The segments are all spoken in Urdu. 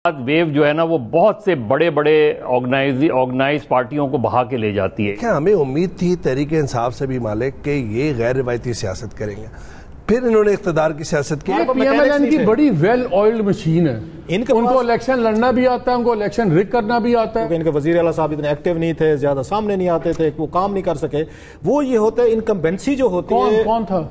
ویو جو ہے نا وہ بہت سے بڑے بڑے آرگنائز پارٹیوں کو بہا کے لے جاتی ہے. کیا ہمیں امید تھی تحریک انصاف سے بھی مالک کہ یہ غیر روایتی سیاست کریں گے، پھر انہوں نے اقتدار کی سیاست کی. پی ایم ایل این کی بڑی ویل آئلڈ مشین ہے، ان کو الیکشن لڑنا بھی آتا ہے، ان کو الیکشن رگ کرنا بھی آتا ہے. کیونکہ ان کے وزیر اعلیٰ صاحب اتنے ایکٹیو نہیں تھے، زیادہ سامنے نہیں آتے تھے، وہ کام نہیں کر سکے. وہ یہ ہوتا ہے انکمبینسی جو ہوتی ہے. کون تھا؟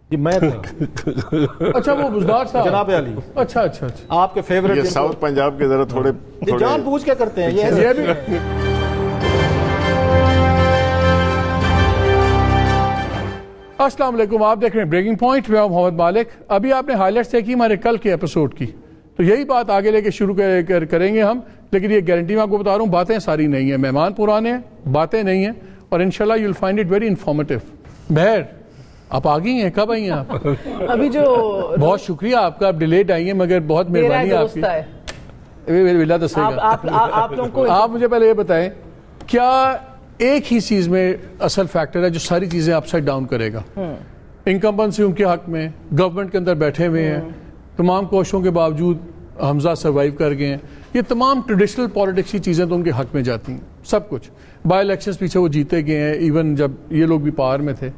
جی میں تھا. اچھا وہ بزدار صاحب جناب علی. اچھا اچھا اچھا آپ کے فیوریٹ ساؤتھ پنجاب کے ذرا تھوڑے جان بوجھ کے کرتے ہیں یہ بھی. السلام علیکم، آپ دیکھ رہے ہیں بریکنگ پوائنٹ، میں محمد مالک. ابھی آپ نے ہائی لائٹس دیکھی ہمارے کل کے ایپیسوڈ کی، تو یہی بات آگے لے کے شروع کریں گے ہم. لیکن یہ گارنٹی میں آپ کو بتا رہا ہوں، باتیں ساری نہیں ہیں، مہمان پرانے ہیں، باتیں نہیں ہیں، اور انشاءاللہ you'll find it very informative. بہر آپ آ گئی ہیں، کب آئی ہیں آپ؟ ابھی جو بہت شکریہ آپ کا، آپ ڈیلیٹ آئی ہیں، مگر بہت مہربانی آپ کی. آپ مجھے پہلے یہ بتائیں، کیا ایک ہی چیز میں اصل فیکٹر ہے جو ساری چیزیں اپ سائڈ ڈاؤن کرے گا؟ انکمبنسی ان کے حق میں، گورنمنٹ کے اندر بیٹھے ہوئے ہیں، تمام کوششوں کے باوجود حمزہ سروائیو کر گئے ہیں. یہ تمام ٹریڈیشنل پالیٹکس کی چیزیں تو ان کے حق میں جاتی ہیں، سب کچھ. بائی الیکشنز پیچھے وہ جیتے گئے ہیں، ایون جب یہ لوگ بھی پاور میں تھے.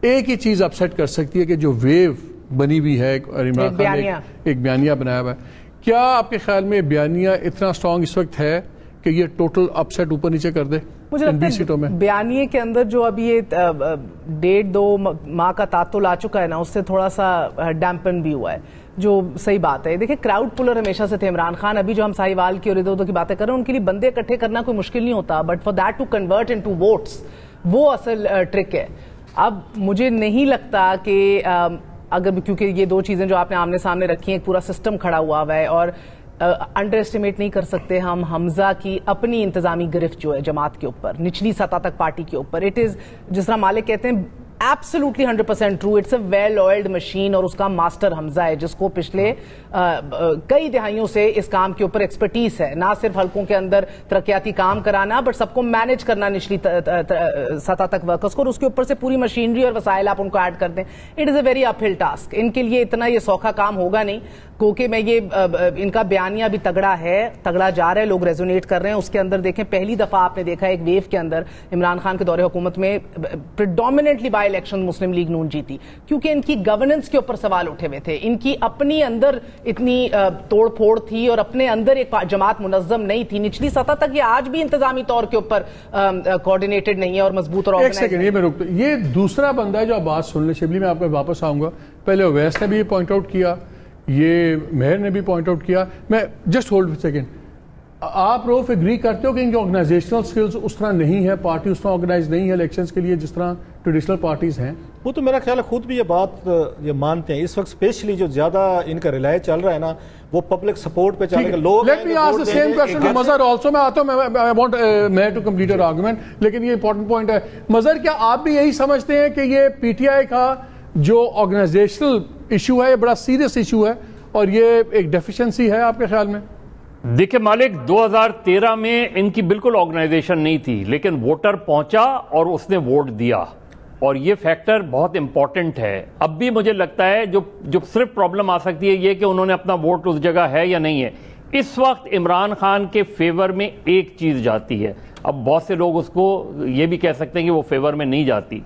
ایک ہی چیز اپ سیٹ کر سکتی ہے کہ جو ویو بنی ہوئی ہے، عمران خان نے ایک بیانیہ بنایا ہوا ہے. کیا آپ کے خیال میں بیانیہ اتنا سٹرونگ اس وقت ہے کہ یہ ٹوٹل اپ سیٹ اوپر نیچے کر دے؟ مجھے لگتا ہے بیانیے کے اندر جو ابھی یہ 1.5-2 ماہ کا تعطل آ چکا ہے نا، اس سے تھوڑا سا ڈیمپن بھی ہوا ہے، جو صحیح بات ہے. دیکھیں کراؤڈ پولر ہمیشہ سے تھے عمران خان. ابھی جو ہم ساہیوال کی اور ادھر ادھر کی باتیں کر رہے ہیں، ان کے لیے بندے اکٹھے کرنا کوئی مشکل نہیں ہوتا، but for that to convert into votes, وہ اصل ٹرک ہے. اب مجھے نہیں لگتا کہ اگر، کیونکہ یہ دو چیزیں جو آپ نے آمنے سامنے رکھی ہیں، ایک پورا سسٹم کھڑا ہوا ہے، اور انڈر اسٹیمیٹ نہیں کر سکتے ہم حمزہ کی اپنی انتظامی گرفت جو ہے جماعت کے اوپر، نچلی سطح تک پارٹی کے اوپر. اٹ از، جس طرح مالک کہتے ہیں، absolutely 100% true. It's a well oiled machine, اور اس کا ماسٹر حمزہ ہے، جس کو پچھلے کئی دہائیوں سے اس کام کے اوپر ایکسپرٹیز ہے. نہ صرف حلقوں کے اندر ترقیاتی کام کرانا، بٹ سب کو مینج کرنا نچلی سطح تک ورکرز کو، اور اس کے اوپر سے پوری مشینری اور وسائل آپ ان کو ایڈ کر دیں. It is a very up ہل ٹاسک. ان کے لیے اتنا یہ سوکھا کام ہوگا نہیں، کیونکہ میں یہ ان کا بیانیہ بھی تگڑا ہے، تگڑا جا رہا ہے، لوگ ریزونیٹ کر رہے ہیں. اس کے اندر دیکھیں، پہلی دفعہ آپ نے دیکھا ایک ویو کے اندر عمران خان کے دور حکومت میں پریڈومیننٹلی بائی الیکشن مسلم لیگ نون جیتی، کیونکہ ان کی گورننس کے اوپر سوال اٹھے ہوئے تھے. ان کی اپنی اندر اتنی توڑ پھوڑ تھی، اور اپنے اندر ایک جماعت منظم نہیں تھی. نچلی سطح تک یہ آج بھی انتظامی طور کے اوپر کوارڈینیٹڈ نہیں ہے اور مضبوط اور ایک سیکنڈ یہ میں رکتا ہوں. یہ دوسرا بندہ ہے جو آپ بات سن لیں. شبلی میں آپ کو واپس آؤں گا. پہلے اویس نے بھی یہ پوائنٹ آؤٹ کیا، یہ مہر نے بھی پوائنٹ آؤٹ کیا. میں جسٹ ہولڈ سیکنڈ، آپ روف اگری کرتے ہو کہ ان کی آرگنائزیشنل سکلز اس طرح نہیں ہے، پارٹی اس طرح آرگنائز نہیں ہے الیکشنز کے لیے جس طرح ٹریڈیشنل پارٹیز ہیں؟ وہ تو میرا خیال ہے خود بھی یہ بات یہ مانتے ہیں. اس وقت اسپیشلی جو زیادہ ان کا ریلائے چل رہا ہے نا، وہ پبلک سپورٹ پہ چلے گا. لوگ let me ask the same question to Mazhar also. میں آتا ہوں، میں وانٹ میں ٹو کمپلیٹ اور آرگومنٹ، لیکن یہ امپورٹنٹ پوائنٹ ہے. مظہر، کیا آپ بھی یہی سمجھتے ہیں کہ یہ پی ٹی آئی کا جو آرگنائزیشنل ایشو ہے، یہ بڑا سیریس ایشو ہے، اور یہ ایک ڈیفیشنسی ہے آپ کے خیال میں؟ دیکھیں مالک، 2013 میں ان کی بالکل آرگنائزیشن نہیں تھی، لیکن ووٹر پہنچا اور اس نے ووٹ دیا، اور یہ فیکٹر بہت امپورٹنٹ ہے. اب بھی مجھے لگتا ہے جو صرف پرابلم آ سکتی ہے یہ کہ انہوں نے اپنا ووٹ اس جگہ ہے یا نہیں ہے. اس وقت عمران خان کے فیور میں ایک چیز جاتی ہے. اب بہت سے لوگ اس کو یہ بھی کہہ سکتے ہیں کہ وہ فیور میں نہیں جاتی.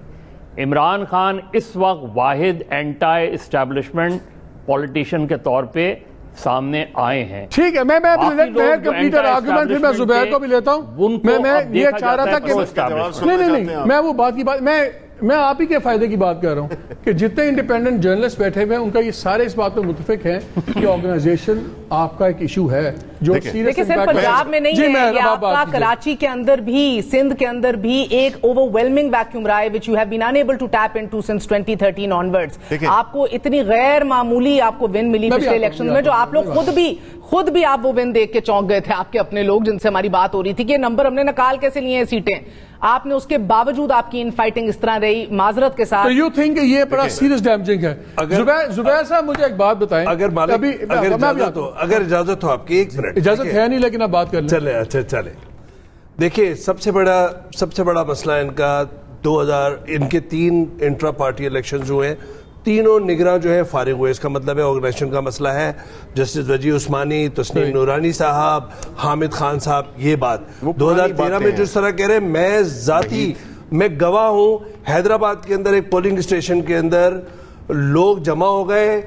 عمران خان اس وقت واحد اینٹائی اسٹیبلشمنٹ پولیٹیشین کے طور پہ سامنے آئے ہیں. ٹھیک ہے، میں کمپلیٹر آرگومنٹ پھر میں زبیر کو بھی لیتا ہوں. میں یہ چاہ رہا تھا کہ نہیں، میں وہ بات کی بات، میں آپ ہی کے فائدے کی بات کر رہا ہوں کہ جتنے انڈیپینڈنٹ جرنلسٹ بیٹھے ہوئے ہیں ان کا یہ سارے اس بات پہ متفق ہیں کہ آرگنائزیشن آپ کا ایک ایشو ہے جو دیکھیں صرف پنجاب میں نہیں ہے، یہ آپ کا کراچی کے اندر بھی، سندھ کے اندر بھی ایک اوورwhelming ویکیوم رہا ہے which you have been unable to tap into since 2013 onwards. آپ کو اتنی غیر معمولی آپ کو ون ملی پچھلے الیکشن میں، جو آپ لوگ خود بھی آپ وہ ون دیکھ کے چونک گئے تھے. آپ کے اپنے لوگ جن سے ہماری بات ہو رہی تھی کہ نمبر ہم نے نکال کیسے لیے ہیں سیٹیں، آپ نے اس کے باوجود آپ کی ان فائٹنگ اس طرح رہی معذرت کے ساتھ. تو یو تھنک کہ یہ بڑا سیریس ڈیمیجنگ ہے؟ زبیر صاحب مجھے ایک بات بتائیں، اگر اجازت ہو آپ کی. ایک منٹ اجازت ہے نہیں، لیکن آپ بات کر لیں. چلے اچھا چلے. دیکھیے سب سے بڑا مسئلہ ان کا 2000 ان کے 3 انٹرا پارٹی الیکشن ہوئے ہیں، تینوں نگراں جو ہے فارغ ہوئے. اس کا مطلب ہے آرگنائزیشن کا مسئلہ ہے. جسٹس وجی عثمانی, تسنیم نورانی صاحب, حامد خان صاحب, یہ بات 2013 میں جس طرح کہہ رہے ہیں, میں ذاتی میں گواہ ہوں. حیدرآباد کے اندر ایک پولنگ اسٹیشن کے اندر لوگ جمع ہو گئے,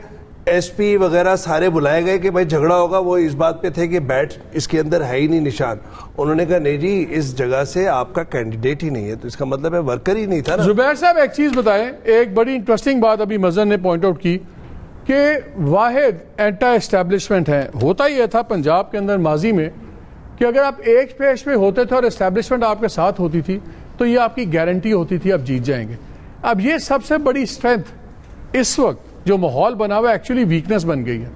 ایس پی وغیرہ سارے بلائے گئے کہ بھائی جھگڑا ہوگا. وہ اس بات پہ تھے کہ بیٹ اس کے اندر ہے ہی نہیں نشان. انہوں نے کہا نہیں جی اس جگہ سے آپ کا کینڈیڈیٹ ہی نہیں ہے, تو اس کا مطلب ہے ورکر ہی نہیں تھا نا. زبیر صاحب ایک چیز بتائیں, ایک بڑی انٹرسٹنگ بات ابھی مظہر نے پوائنٹ آؤٹ کی کہ واحد اینٹا اسٹیبلشمنٹ ہے. ہوتا یہ تھا پنجاب کے اندر ماضی میں کہ اگر آپ ایک پیش پہ ہوتے تھے اور اسٹیبلشمنٹ آپ کے ساتھ ہوتی تھی تو یہ آپ کی گارنٹی ہوتی تھی آپ جیت جائیں گے. اب یہ سب سے بڑی اسٹرینتھ اس وقت جو ماحول بنا ہوا ہے ایکچولی ویکنس بن گئی ہے.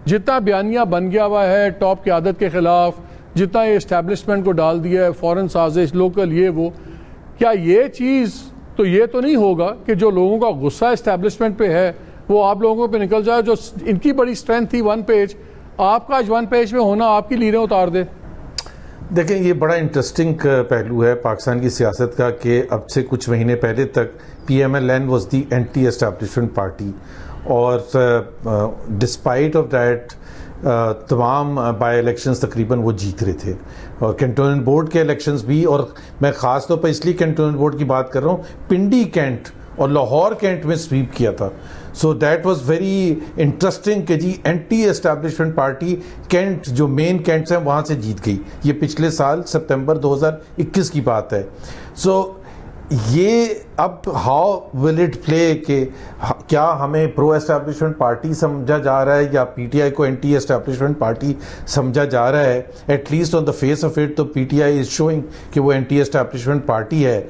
جتنا بیانیہ بن گیا ہوا ہے ٹاپ قیادت کے خلاف, جتنا یہ اسٹیبلشمنٹ کو ڈال دیا ہے, فورن سازش, لوکل, یہ وہ, کیا یہ چیز تو یہ تو نہیں ہوگا کہ جو لوگوں کا غصہ اسٹیبلشمنٹ پہ ہے وہ آپ لوگوں پہ نکل جائے, جو ان کی بڑی اسٹرینتھ تھی ون پیج, آپ کا آج ون پیج میں ہونا آپ کی لیڈیں اتار دے. دیکھیں یہ بڑا انٹرسٹنگ پہلو ہے پاکستان کی سیاست کا کہ اب سے کچھ مہینے پہلے تک P M L N was the anti establishment party, اور ڈسپائٹ آف دیٹ تمام بائی الیکشنز تقریباً وہ جیت رہے تھے, اور کینٹونمنٹ بورڈ کے الیکشنز بھی. اور میں خاص طور پر اس لیے کینٹونمنٹ بورڈ کی بات کر رہا ہوں, پنڈی کینٹ اور لاہور کینٹ میں سویپ کیا تھا. So that was very interesting کہ جی اینٹی اسٹیبلشمنٹ پارٹی کینٹ جو مین کینٹس ہیں وہاں سے جیت گئی. یہ پچھلے سال سپتمبر 2021 کی بات ہے. سو یہ اب ہاؤ ول اٹ پلے کہ کیا ہمیں پرو اسٹیبلشمنٹ پارٹی سمجھا جا رہا ہے یا پی ٹی آئی کو اینٹی اسٹیبلشمنٹ پارٹی سمجھا جا رہا ہے. At least on the face of it تو پی ٹی آئی از شوئنگ کہ وہ اینٹی اسٹیبلشمنٹ پارٹی ہے,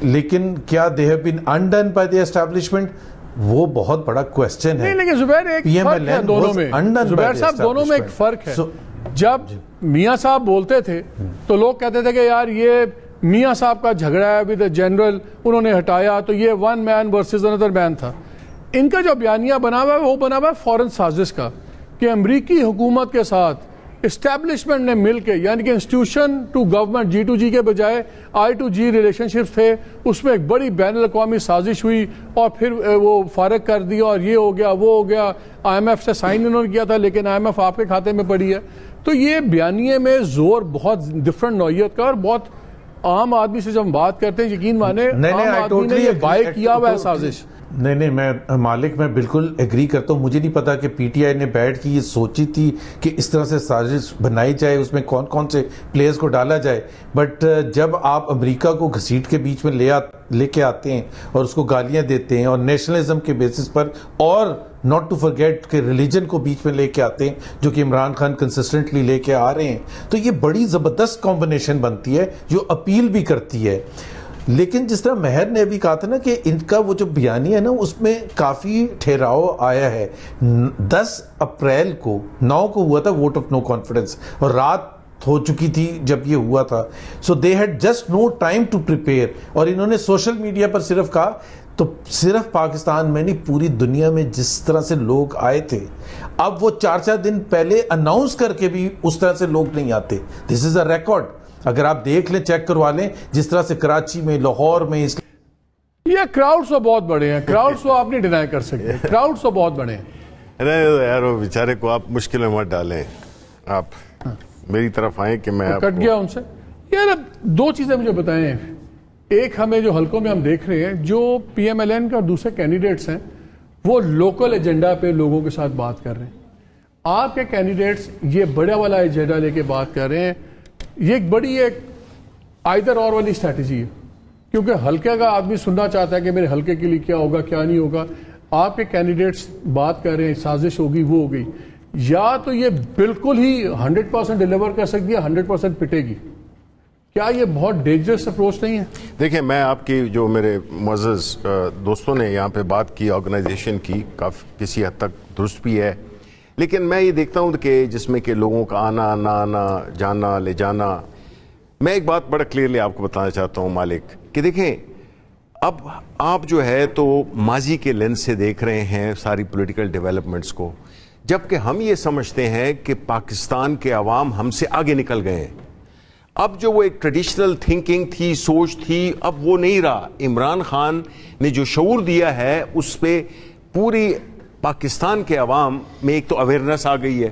لیکن کیا they have been undone by the establishment, وہ بہت بڑا کوسچن ہے. لیکن زبیر ایک فرق ہے دونوں میں, زبیر صاحب دونوں میں ایک فرق ہے. جب میاں صاحب بولتے تھے تو لوگ کہتے تھے کہ یار یہ میاں صاحب کا جھگڑا ہے ود جنرل, انہوں نے ہٹایا تو یہ ون مین ورسز اندر مین تھا. ان کا جو بیانیہ بنا ہوا ہے وہ بنا ہوا ہے فورن سازش کا, کہ امریکی حکومت کے ساتھ اسٹیبلشمنٹ نے مل کے, یعنی کہ institution to government G to G کے بجائے I to G relationships تھے, اس میں ایک بڑی بین الاقوامی سازش ہوئی اور پھر وہ فارغ کر دیا اور یہ ہو گیا وہ ہو گیا. آئی ایم ایف سے سائن انہوں نے کیا تھا لیکن آئی ایم ایف آپ کے کھاتے میں پڑی ہے. تو یہ بیانیے میں زور بہت ڈفرنٹ نوعیت کا, اور بہت عام آدمی سے جب ہم بات کرتے ہیں یقین مانے عام آدمی نے یہ بائی کیا ہوا ہے سازش. نہیں میں مالک میں بالکل ایگری کرتا ہوں. مجھے نہیں پتا کہ پی ٹی آئی نے بیٹھ کے یہ سوچی تھی کہ اس طرح سے سازش بنائی جائے, اس میں کون کون سے پلیئرز کو ڈالا جائے. بٹ جب آپ امریکہ کو گھسیٹ کے بیچ میں لے کے آتے ہیں اور اس کو گالیاں دیتے ہیں اور نیشنلزم کے بیسس پر, اور ناٹ ٹو فرگیٹ کہ ریلیجن کو بیچ میں لے کے آتے ہیں جو کہ عمران خان کنسسٹنٹلی لے کے آ رہے ہیں, تو یہ بڑی زبردست کمبینیشن بنتی ہے جو اپیل بھی کرتی ہے. لیکن جس طرح مہر نے ابھی کہا تھا نا کہ ان کا وہ جو بیانیہ ہے نا اس میں کافی ٹھہراؤ آیا ہے. 10 اپریل کو 9 کو ہوا تھا ووٹ آف نو کانفیڈنس, اور رات ہو چکی تھی جب یہ ہوا تھا. So they had just no time to prepare, اور انہوں نے سوشل میڈیا پر صرف کہا, تو صرف پاکستان میں نہیں پوری دنیا میں جس طرح سے لوگ آئے تھے, اب وہ 4 دن پہلے اناؤنس کر کے بھی اس طرح سے لوگ نہیں آتے. دس از اے ریکارڈ, اگر آپ دیکھ لیں چیک کروا لیں جس طرح سے کراچی میں, لاہور میں. یہ کراؤڈز تو بہت بڑے ہیں, کراؤڈز تو آپ نہیں ڈینائی کر سکتے, کراؤڈز تو بہت بڑے ہیں. یار وہ بیچارے کو آپ مشکل میں مت ڈالیں, آپ میری طرف آئیں کہ میں کٹ گیا ان سے. یار 2 چیزیں مجھے بتائیں. ایک ہمیں جو حلقوں میں ہم دیکھ رہے ہیں جو پی ایم ایل این کا دوسرے کینڈیڈیٹس ہیں وہ لوکل ایجنڈا پہ لوگوں کے ساتھ بات کر رہے ہیں. آپ کے کینڈیڈیٹس یہ بڑا والا ایجنڈا لے کے بات کر رہے ہیں. یہ ایک بڑی ایک آئدر اور والی اسٹریٹجی ہے, کیونکہ حلقے کا آدمی سننا چاہتا ہے کہ میرے حلقے کے لیے کیا ہوگا کیا نہیں ہوگا. آپ کے کینڈیڈیٹس بات کر رہے ہیں سازش ہوگی وہ ہو گئی, یا تو یہ بالکل ہی 100% ڈیلیور کر سکتی ہے, 100% پٹے گی. کیا یہ بہت ڈینجرس اپروچ نہیں ہے؟ دیکھیں میں آپ کی جو میرے معزز دوستوں نے یہاں پہ بات کی آرگنائزیشن کی کافی کسی حد تک درست بھی ہے, لیکن میں یہ دیکھتا ہوں کہ جس میں کہ لوگوں کا آنا نہ آنا, جانا لے جانا. میں ایک بات بڑا کلیئرلی آپ کو بتانا چاہتا ہوں مالک, کہ دیکھیں اب آپ جو ہے تو ماضی کے لینس سے دیکھ رہے ہیں ساری پولیٹیکل ڈیولپمنٹس کو, جبکہ ہم یہ سمجھتے ہیں کہ پاکستان کے عوام ہم سے آگے نکل گئے ہیں. اب جو وہ ایک ٹریڈیشنل تھنکنگ تھی, سوچ تھی, اب وہ نہیں رہا. عمران خان نے جو شعور دیا ہے اس پہ پوری پاکستان کے عوام میں ایک تو اویئرنیس آ گئی ہے،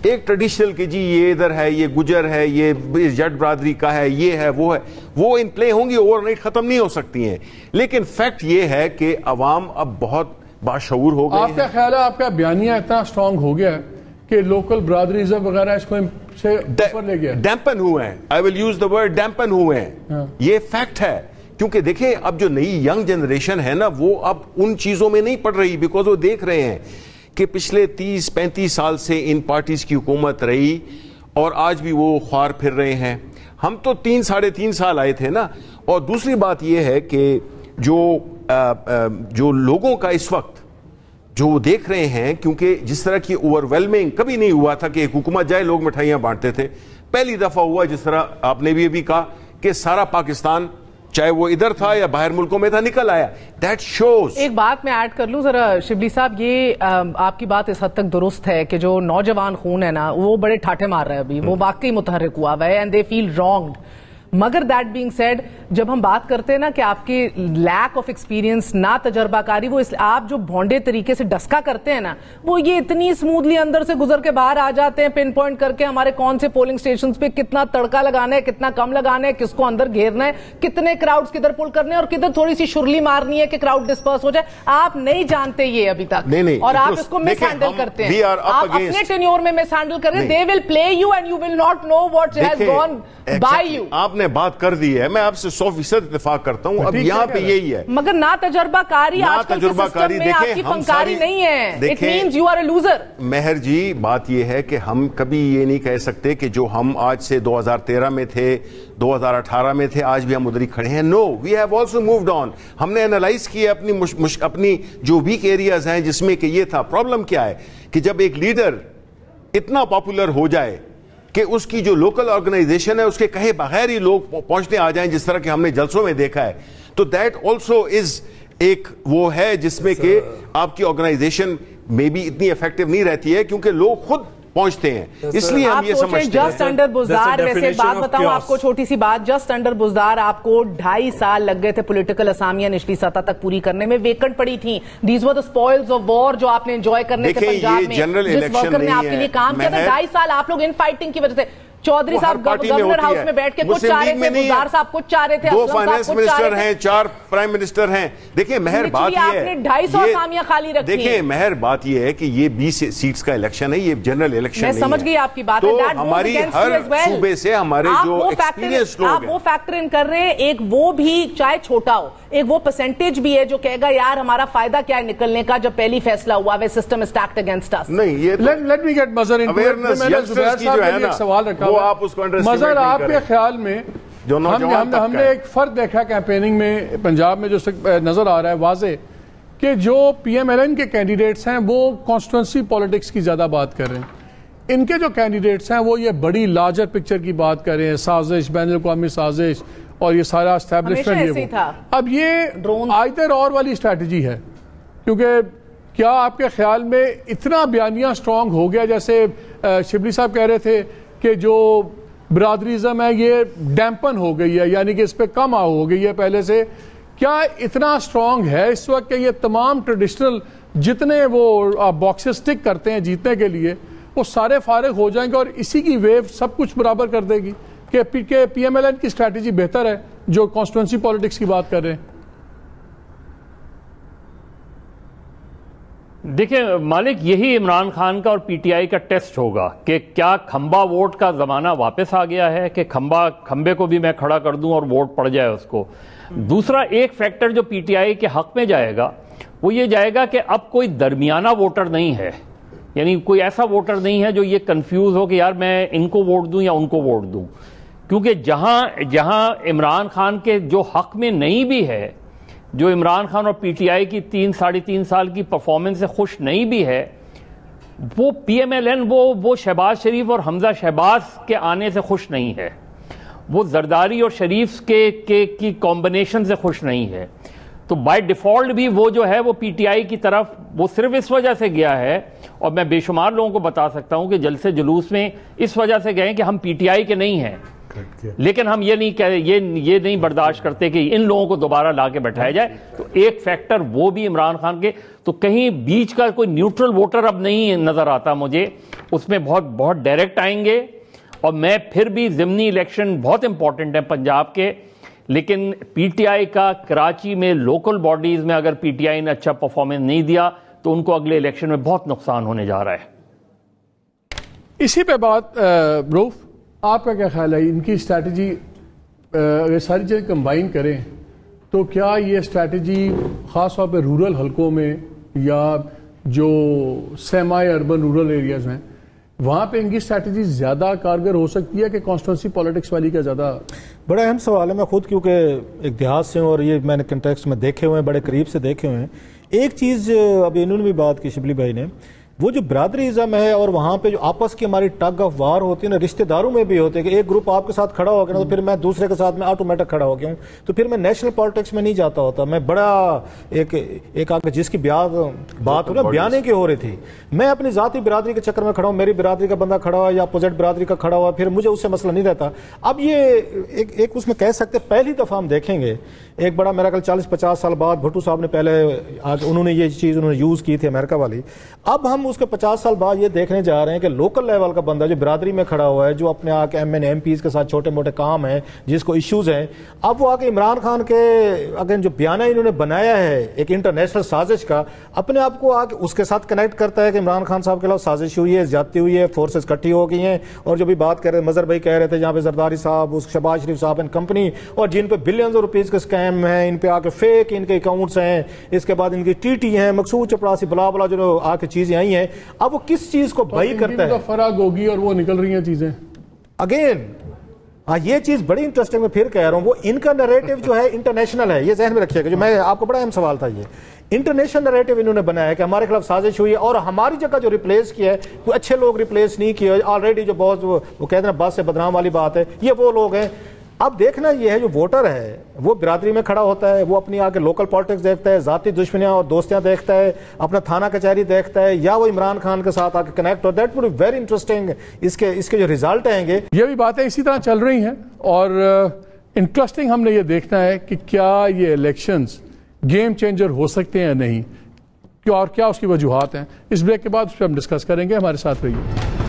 ایک ٹریڈیشنل کہ جی یہ ادھر ہے، یہ گجر ہے، یہ جٹ برادری کا ہے، یہ ہے، وہ ان پلے ہوں گی، اوور نائٹ ختم نہیں ہو سکتی ہیں، لیکن فیکٹ یہ ہے کہ عوام اب بہت باشعور ہو گئے ہیں۔ آپ کا خیال ہے آپ کا بیانیہ اتنا سٹرونگ ہو گیا ہے کہ لوکل برادریزم وغیرہ اس کو سے اوپر لے گیا، ڈیمپن ہوئے ہیں، I will use the word ڈیمپن ہوئے ہیں، یہ فیکٹ ہے، کیونکہ دیکھیں اب جو نئی ینگ جنریشن ہے نا وہ اب ان چیزوں میں نہیں پڑ رہی، بیکاز وہ دیکھ رہے ہیں کہ پچھلے 30-35 سال سے ان پارٹیز کی حکومت رہی اور آج بھی وہ خوار پھر رہے ہیں۔ ہم تو 3-3.5 سال آئے تھے نا۔ اور دوسری بات یہ ہے کہ جو لوگوں کا اس وقت جو دیکھ رہے ہیں، کیونکہ جس طرح کی اوور ویلمنگ کبھی نہیں ہوا تھا کہ ایک حکومت جائے لوگ مٹھائیاں بانٹتے تھے، پہلی دفعہ ہوا، جس طرح آپ نے بھی ابھی کہا کہ سارا پاکستان چاہے وہ ادھر تھا یا باہر ملکوں میں تھا نکل آیا۔ That shows. ایک بات میں ایڈ کر لوں ذرا شبلی صاحب، یہ آپ کی بات اس حد تک درست ہے کہ جو نوجوان خون ہے نا وہ بڑے ٹھاٹھے مار رہے ہیں ابھی، وہ واقعی متحرک ہوا ہے اینڈ دے فیل رانگڈ۔ مگر دیٹ بینگ سیڈ، جب ہم بات کرتے ہیں نا کہ آپ کی لیک آف ایکسپیرینس، نہ تجربہ کاری، وہ آپ جو بھونڈے طریقے سے ڈسکا کرتے ہیں نا، وہ یہ اتنی اسموتھلی اندر سے گزر کے باہر آ جاتے ہیں، پن پوائنٹ کر کے ہمارے کون سے پولنگ سٹیشنز پہ کتنا تڑکا لگانا ہے، کتنا کم لگانا ہے، کس کو اندر گھیرنا ہے، کتنے کراؤڈز کدھر پل کرنے ہیں اور کدھر تھوڑی سی شرلی مارنی ہے کہ کراؤڈ ڈسپرس ہو جائے۔ آپ نہیں جانتے یہ ابھی تک، اور آپ اس کو مس ہینڈل کرتے ہیں، آپ اپنے ٹینیور میں مس ہینڈل کر رہے ہیں۔ They will play you and you will not know what has gone by you. آپ نے بات کر دی ہے، میں آپ سے 100% اتفاق کرتا ہوں، اب یہاں پہ یہی ہے، مگر نہ تجربہ کاری آج کل کے سسٹم میں آپ کی فنکاری نہیں ہے، it means you are a loser. Mehr ji بات یہ ہے کہ ہم کبھی یہ نہیں کہہ سکتے کہ جو ہم آج سے 2013 میں تھے، 2018 میں تھے، آج بھی ہم ادھر ہی کھڑے ہیں۔ No, we have also moved on. ہم نے انالائز کیا اپنی جو ویک ایریاز ہیں جس میں کہ یہ تھا۔ پرابلم کیا ہے کہ جب ایک لیڈر اتنا پاپولر ہو جائے کہ اس کی جو لوکل آرگنائزیشن ہے اس کے کہے بغیر ہی لوگ پہنچنے آ جائیں، جس طرح کہ ہم نے جلسوں میں دیکھا ہے، تو دیٹ آلسو از ایک وہ ہے جس میں کہ آپ کی آرگنائزیشن میں بھی اتنی افیکٹو نہیں رہتی ہے، کیونکہ لوگ خود پہنچتے ہیں، اس لیے ہم یہ سمجھتے ہیں۔ جسٹ انڈر بزدار، ویسے بات بتاؤں آپ کو چھوٹی سی بات، جسٹ انڈر بزدار آپ کو 2.5 سال لگ گئے تھے پولیٹیکل اسامیاں نچلی سطح تک پوری کرنے میں، ویکنٹ پڑی تھیں، these were the اسپوائلز of war جو آپ نے انجوائے کرنے تھے پنجاب میں، جس ورکر نے آپ کے لیے کام کیا تھا 2.5 سال آپ لوگ ان فائٹنگ کی وجہ سے۔ چودھری صاحب گورنر ہاؤس میں بیٹھ کے کچھ چاہ رہے تھے، گزار صاحب کچھ چاہ رہے تھے، 2 فائنانس منسٹر ہیں، 4 پرائم منسٹر ہیں۔ دیکھیں مہر بات یہ ہے، آپ نے 250 اسامیاں خالی رکھی ہیں۔ دیکھیں مہر بات یہ ہے کہ یہ 20 سیٹس کا الیکشن ہے، یہ جنرل الیکشن نہیں ہے۔ میں سمجھ گئی آپ کی بات، تو ہماری ہر صوبے سے ہمارے جو ایکسپیرینس لوگ ہیں، آپ وہ فیکٹر ان کر رہے ہیں، ایک وہ بھی چاہے چھوٹا ہو، ایک وہ پرسنٹیج بھی ہے جو کہے گا یار ہمارا فائدہ کیا ہے نکلنے کا جب پہلی فیصلہ ہوا ہے سسٹم اسٹیکڈ اگینسٹ اس۔ نہیں، یہ لیٹ می گیٹ مظہر ان سوال رکھا وہ آپ اس کو مظہر، آپ کے خیال میں ہم نے ایک فرق دیکھا کیمپیننگ میں پنجاب میں جو نظر آ رہا ہے واضح کہ جو پی ایم ایل این کے کینڈیڈیٹس ہیں وہ کانسٹیٹوئنسی پالیٹکس کی زیادہ بات کر رہے ہیں، ان کے جو کینڈیڈیٹس ہیں وہ یہ بڑی لارجر پکچر کی بات کر رہے ہیں، سازش، بین الاقوامی سازش اور یہ سارا اسٹیبلشمنٹ، یہ اب یہ آئدر اور والی اسٹریٹجی ہے، کیونکہ کیا آپ کے خیال میں اتنا بیانیہ سٹرونگ ہو گیا جیسے شبلی صاحب کہہ رہے تھے کہ جو برادریزم ہے یہ ڈیمپن ہو گئی ہے، یعنی کہ اس پہ کم ہو گئی ہے پہلے سے، کیا اتنا سٹرونگ ہے اس وقت کہ یہ تمام ٹریڈیشنل جتنے وہ باکسز ٹک کرتے ہیں جیتنے کے لیے وہ سارے فارغ ہو جائیں گے اور اسی کی ویو سب کچھ برابر کر دے گی کہ پی ایم ایل این کی اسٹریٹجی بہتر ہے جو کانسٹیٹوئنسی پالیٹکس کی بات کر رہے ہیں؟ دیکھیں مالک، یہی عمران خان کا اور پی ٹی آئی کا ٹیسٹ ہوگا کہ کیا کھمبا ووٹ کا زمانہ واپس آ گیا ہے کہ کھمبے کو بھی میں کھڑا کر دوں اور ووٹ پڑ جائے اس کو۔ دوسرا ایک فیکٹر جو پی ٹی آئی کے حق میں جائے گا وہ یہ جائے گا کہ اب کوئی درمیانہ ووٹر نہیں ہے، یعنی کوئی ایسا ووٹر نہیں ہے جو یہ کنفیوز ہو کہ یار میں ان کو ووٹ دوں یا ان کو ووٹ دوں، کیونکہ جہاں عمران خان کے جو حق میں نہیں بھی ہے، جو عمران خان اور پی ٹی آئی کی 3-3.5 سال کی پرفارمنس سے خوش نہیں بھی ہے، وہ پی ایم ایل این وہ شہباز شریف اور حمزہ شہباز کے آنے سے خوش نہیں ہے، وہ زرداری اور شریف کی کمبینیشن سے خوش نہیں ہے۔ تو بائی ڈیفالٹ بھی وہ جو ہے وہ پی ٹی آئی کی طرف وہ صرف اس وجہ سے گیا ہے، اور میں بے شمار لوگوں کو بتا سکتا ہوں کہ جلسے جلوس میں اس وجہ سے گئے کہ ہم پی ٹی آئی کے نہیں ہیں، لیکن ہم یہ نہیں یہ نہیں برداشت کرتے کہ ان لوگوں کو دوبارہ لا کے بٹھایا جائے. تو ایک فیکٹر وہ بھی عمران خان کے, تو کہیں بیچ کا کوئی نیوٹرل ووٹر اب نہیں نظر آتا مجھے, اس میں بہت ڈائریکٹ آئیں گے. اور میں پھر بھی ضمنی الیکشن بہت امپورٹنٹ ہیں پنجاب کے, لیکن پی ٹی آئی کا کراچی میں لوکل باڈیز میں اگر پی ٹی آئی نے اچھا پرفارمنس نہیں دیا تو ان کو اگلے الیکشن میں بہت نقصان ہونے جا رہا ہے. اسی پہ بات روف, آپ کا کیا خیال ہے ان کی اسٹریٹجی اگر ساری چیزیں کمبائن کریں تو کیا یہ اسٹریٹجی خاص طور پہ رورل حلقوں میں یا جو سیمی اربن رورل ایریاز ہیں وہاں پہ ان کی اسٹریٹجی زیادہ کارگر ہو سکتی ہے کہ کانسٹیٹوئنسی پالیٹکس والی کا زیادہ؟ بڑا اہم سوال ہے. میں خود کیونکہ ایک دیہات سے ہوں اور یہ میں نے کنٹیکسٹ میں دیکھے ہوئے ہیں, بڑے قریب سے دیکھے ہوئے ہیں. ایک چیز ابھی انہوں نے بھی بات کی شبلی بھائی نے, وہ جو برادریزم ہے اور وہاں پہ جو آپس کی ہماری ٹگ آف وار ہوتی ہے نا, رشتہ داروں میں بھی ہوتے ہیں کہ ایک گروپ آپ کے ساتھ کھڑا ہو گیا تو پھر میں دوسرے کے ساتھ میں آٹومیٹک کھڑا ہو گیا ہوں, تو پھر میں نیشنل پالیٹکس میں نہیں جاتا ہوتا. میں بڑا ایک آگے جس کی بات ہو نا بیانے کی ہو رہی تھی, میں اپنی ذاتی برادری کے چکر میں کھڑا ہوں, میری برادری کا بندہ کھڑا ہوا یا اپوزٹ برادری کا کھڑا ہوا, پھر مجھے اس سے مسئلہ نہیں رہتا. اب یہ ایک اس میں کہہ سکتے پہلی دفعہ ہم دیکھیں گے ایک بڑا میرا کل 40-50 سال بعد بھٹو صاحب نے پہلے انہوں نے یہ چیز یوز کی تھی امریکہ والی. اب ہم اس کے 50 سال بعد یہ دیکھنے جا رہے ہیں کہ لوکل لیول کا بندہ جو برادری میں کھڑا ہوا ہے, جو اپنے آ کے ایم این ایم پیز کے ساتھ چھوٹے موٹے کام ہیں, جس کو ایشوز ہیں, اب وہ آ کے عمران خان کے اگر جو بیانہ انہوں نے بنایا ہے ایک انٹرنیشنل سازش کا, اپنے آپ کو آ کے اس کے ساتھ کنیکٹ کرتا ہے کہ عمران خان صاحب کے خلاف سازش ہوئی ہے, زیادتی ہوئی ہے, فورسز کٹھی ہو گئی ہیں. اور جو بھی بات کر رہے ہیں مظہر بھائی کہہ رہے تھے جہاں پہ زرداری صاحب, شہباز شریف صاحب اینڈ کمپنی, اور جن پہ بلینز آف روپیز کے اسکیم ہیں, ان پہ آ کے فیک ان کے اکاؤنٹس ہیں, اس کے بعد ان کی ٹی ٹی ہیں, مقصود چپڑاسی بلا بلا جو آ کے چیزیں آئی ہیں, اب وہ کس چیز کو بھائی کرتا ہے, فراغ ہوگی اور وہ نکل رہی ہیں چیزیں اگین. ہاں یہ چیز بڑی انٹرسٹنگ, میں پھر کہہ رہا ہوں, وہ ان کا نیریٹو جو ہے انٹرنیشنل ہے, یہ ذہن میں رکھیے گا. جو میں آپ کو بڑا اہم سوال تھا, یہ انٹرنیشنل نیریٹو انہوں نے بنایا ہے کہ ہمارے خلاف سازش ہوئی ہے اور ہماری جگہ جو ریپلیس کیا ہے کوئی اچھے لوگ ریپلیس نہیں کیے آلریڈی, جو بہت وہ کہتے ہیں بات سے بدنام والی بات ہے, یہ وہ لوگ ہیں. اب دیکھنا یہ ہے جو ووٹر ہے وہ برادری میں کھڑا ہوتا ہے, وہ اپنی آ کے لوکل پالیٹکس دیکھتا ہے, ذاتی دشمنیاں اور دوستیاں دیکھتا ہے, اپنا تھانہ کچہری دیکھتا ہے, یا وہ عمران خان کے ساتھ آ کے کنیکٹ ہو. That would be very interesting. اس کے جو ریزلٹ آئیں گے, یہ بھی باتیں اسی طرح چل رہی ہیں. اور انٹرسٹنگ ہم نے یہ دیکھنا ہے کہ کیا یہ الیکشنز گیم چینجر ہو سکتے ہیں یا نہیں, اور کیا اس کی وجوہات ہیں. اس بریک کے بعد اس پہ ہم ڈسکس کریں گے. ہمارے ساتھ رہیے.